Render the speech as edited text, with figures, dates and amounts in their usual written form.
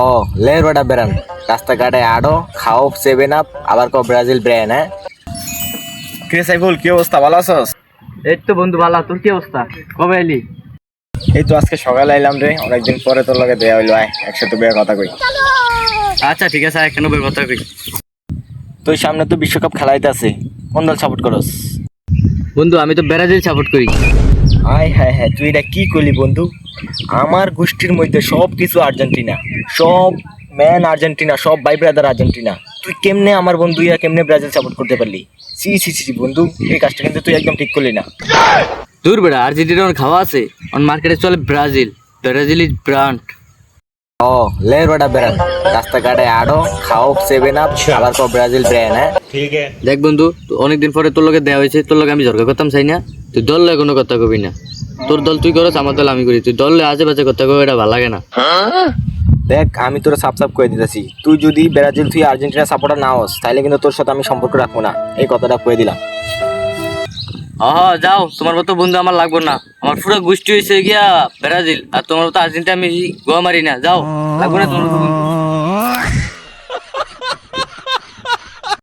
ও লের বেটা বেরান রাস্তাঘাটে আডো খাও 7 আপ আবার কো ব্রাজিল ব্র্যান্ড হ্যাঁ। কে সাইফুল কি অবস্থা ভালো আছস? এই তো বন্ধু ভালো, তোর কি অবস্থা? কবে এলি? এই তো আজকে সকালে আইলাম রে, অনেকদিন পরে তোর লগে দেয়া হইলো, আয় একসাথে বের কথা কই। আচ্ছা ঠিক আছে, কেন বের কথা কই। তুই সামনে তো বিশ্বকাপ খেলাইতে আছে, কোন দল সাপোর্ট করস? বন্ধু আমি তো ব্রাজিল সাপোর্ট করি। আয় হ্যাঁ হ্যাঁ, তুই এটা কি করলি বন্ধু? আমার গোষ্ঠীর মধ্যে সব কিছু আর্জেন্টিনা, সব ম্যান আর্জেন্টিনা, সব ভাই ব্রাদার আর্জেন্টিনা। তুই কেমনে আমার বন্ধু ইয়া কেমনে ব্রাজিল সাপোর্ট করতে পারলি? সি সি সি বন্ধু, এই কাজটা কিন্তু তুই একদম ঠিক করলি না। দূর বেড়া, আর্জেন্টিনার খাওয়া আছে, অন মার্কেটে চলে ব্রাজিল, ব্রাজিল ইজ ব্র্যান্ড। ও লের বেটা বেরান রাস্তাঘাটে আডো খাও 7 আপ আবার কো ব্রাজিল ব্র্যান্ড হ্যাঁ। দেখ বন্ধু, অনেকদিন পরে তোর লগে দেওয়া হয়েছে, তোর লগে আমি ঝরকা করতাম চাই না। তুই দল লয় কোনো কথা কবি না। তোর দল তুই করস, আমার দল আমি করি। তুই দল লয় আজে বাজে কথা কবি, এটা ভালো লাগে না। দেখ আমি তোরা সাপ সাপ করে দিতেছি, তুই যদি ব্রাজিল তুই আর্জেন্টিনা সাপোর্টার না হস তাহলে কিন্তু তোর সাথে আমি সম্পর্ক রাখবো না, এই কথাটা কয়ে দিলাম। যাও, তোমার মতো বন্ধু আমার লাগবে না। আমার পুরো গোষ্ঠী হয়েছে গিয়া ব্রাজিল, আর তোমার মতো আর্জেন্টিনা আমি গোয়া মারি না। যাও, লাগবে না তোমার মতো বন্ধু।